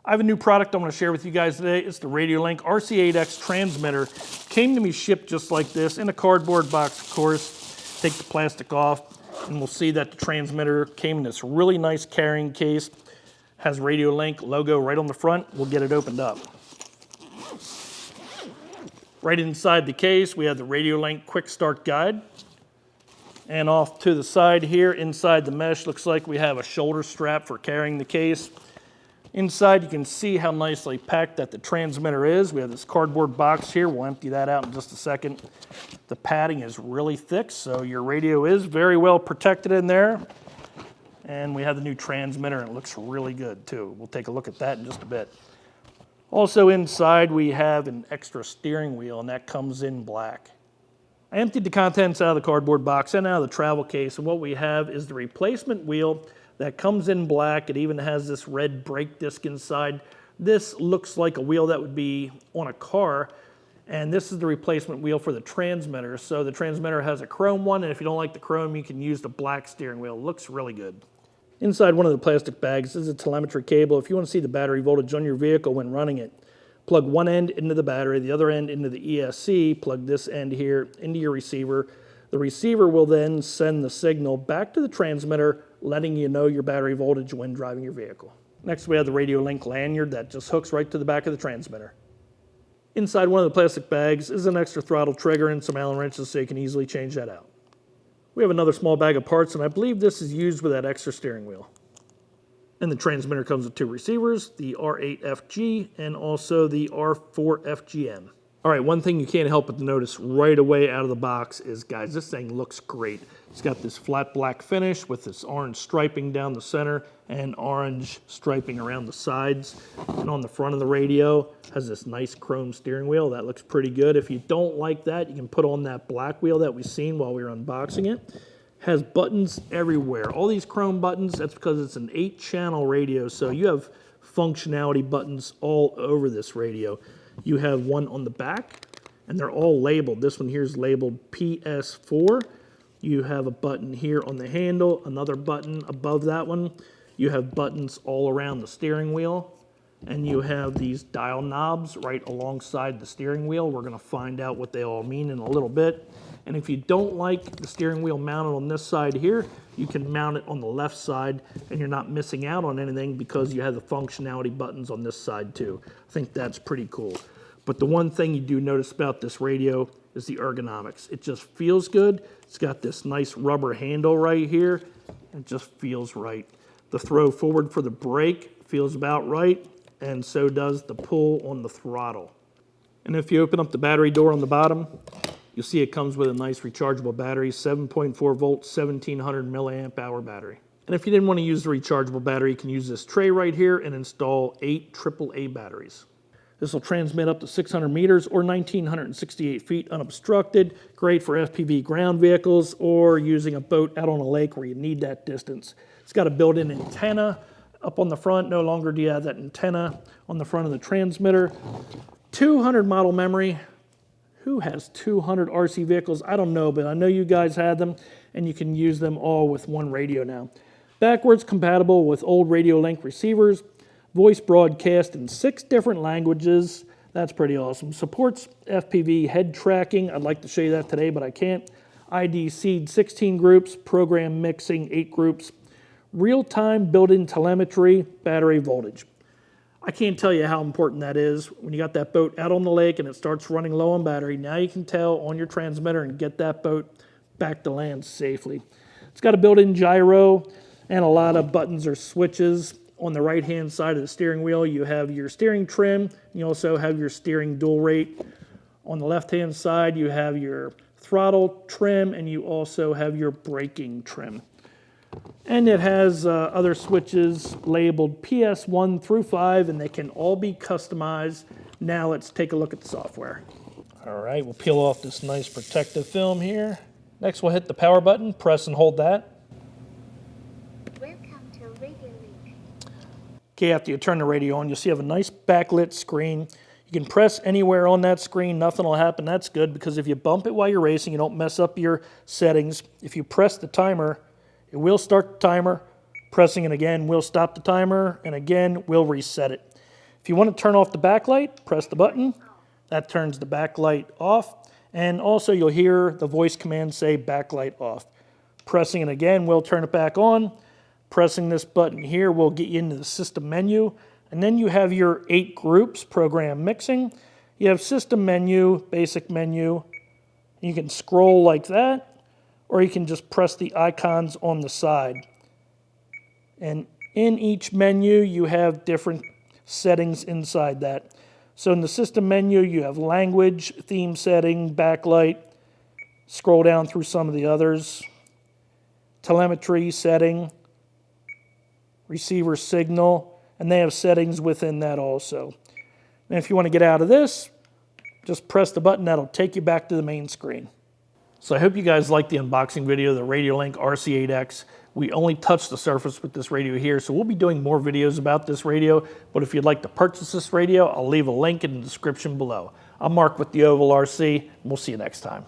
I have a new product I want to share with you guys today. It's the Radiolink RC8X transmitter. Came to me shipped just like this in a cardboard box, of course. Take the plastic off and we'll see that the transmitter came in this really nice carrying case. Has Radiolink logo right on the front. We'll get it opened up. Right inside the case, we have the Radiolink Quick Start Guide. And off to the side here, inside the mesh, looks like we have a shoulder strap for carrying the case. Inside, you can see how nicely packed that the transmitter is. We have this cardboard box here. We'll empty that out in just a second. The padding is really thick, so your radio is very well protected in there. And we have the new transmitter, and it looks really good, too. We'll take a look at that in just a bit. Also inside, we have an extra steering wheel, and that comes in black. I emptied the contents out of the cardboard box and out of the travel case, and what we have is the replacement wheel that comes in black. It even has this red brake disc inside. This looks like a wheel that would be on a car, and this is the replacement wheel for the transmitter. So the transmitter has a chrome one, and if you don't like the chrome, you can use the black steering wheel. It looks really good. Inside one of the plastic bags is a telemetry cable. If you want to see the battery voltage on your vehicle when running it, plug one end into the battery, the other end into the ESC, plug this end here into your receiver. The receiver will then send the signal back to the transmitter, letting you know your battery voltage when driving your vehicle. Next, we have the Radiolink lanyard that just hooks right to the back of the transmitter. Inside one of the plastic bags is an extra throttle trigger and some Allen wrenches so you can easily change that out. We have another small bag of parts, and I believe this is used with that extra steering wheel. And the transmitter comes with two receivers, the R8FG and also the R4FGM. All right, one thing you can't help but notice right away out of the box is, guys, this thing looks great. It's got this flat black finish with this orange striping down the center and orange striping around the sides. And on the front of the radio has this nice chrome steering wheel. That looks pretty good. If you don't like that, you can put on that black wheel that we've seen while we were unboxing it. Has buttons everywhere. All these chrome buttons, that's because it's an 8-channel radio, so you have functionality buttons all over this radio. You have one on the back, and they're all labeled. This one here is labeled PS4. You have a button here on the handle, another button above that one. You have buttons all around the steering wheel, and you have these dial knobs right alongside the steering wheel. We're going to find out what they all mean in a little bit. And if you don't like the steering wheel mounted on this side here, you can mount it on the left side, and you're not missing out on anything because you have the functionality buttons on this side too. I think that's pretty cool. But the one thing you do notice about this radio is the ergonomics. It just feels good. It's got this nice rubber handle right here. It just feels right. The throw forward for the brake feels about right, and so does the pull on the throttle. And if you open up the battery door on the bottom, you'll see it comes with a nice rechargeable battery, 7.4 volt, 1700 milliamp hour battery. And if you didn't want to use the rechargeable battery, you can use this tray right here and install 8 AAA batteries. This will transmit up to 600 meters or 1,968 feet unobstructed. Great for FPV ground vehicles or using a boat out on a lake where you need that distance. It's got a built-in antenna up on the front. No longer do you have that antenna on the front of the transmitter. 200 model memory. Who has 200 RC vehicles? I don't know, but I know you guys had them, and you can use them all with one radio now. Backwards compatible with old Radiolink receivers. Voice broadcast in 6 different languages. That's pretty awesome. Supports FPV head tracking. I'd like to show you that today, but I can't. ID seed 16 groups. Program mixing 8 groups. Real-time built-in telemetry. Battery voltage. I can't tell you how important that is. When you got that boat out on the lake and it starts running low on battery, now you can tell on your transmitter and get that boat back to land safely. It's got a built-in gyro and a lot of buttons or switches. On the right-hand side of the steering wheel, you have your steering trim. You also have your steering dual rate. On the left-hand side, you have your throttle trim, and you also have your braking trim. And it has other switches labeled PS1 through 5, and they can all be customized. Now let's take a look at the software. All right, we'll peel off this nice protective film here. Next, we'll hit the power button, press and hold that. Welcome to Radiolink. Okay, after you turn the radio on, you'll see you have a nice backlit screen. You can press anywhere on that screen, nothing will happen. That's good because if you bump it while you're racing, you don't mess up your settings. If you press the timer, it will start the timer. Pressing it again will stop the timer, and again will reset it. If you want to turn off the backlight, press the button. That turns the backlight off. And also you'll hear the voice command say backlight off. Pressing it again will turn it back on. Pressing this button here will get you into the system menu. And then you have your 8 groups, program mixing. You have system menu, basic menu. You can scroll like that, or you can just press the icons on the side. And in each menu, you have different settings inside that. So in the system menu, you have language, theme setting, backlight. Scroll down through some of the others. Telemetry setting, receiver signal, and they have settings within that also. And if you want to get out of this, just press the button. That'll take you back to the main screen. So I hope you guys liked the unboxing video of the Radiolink RC8X. We only touched the surface with this radio here, so we'll be doing more videos about this radio. But if you'd like to purchase this radio, I'll leave a link in the description below. I'm Mark with the Ovalrc, and we'll see you next time.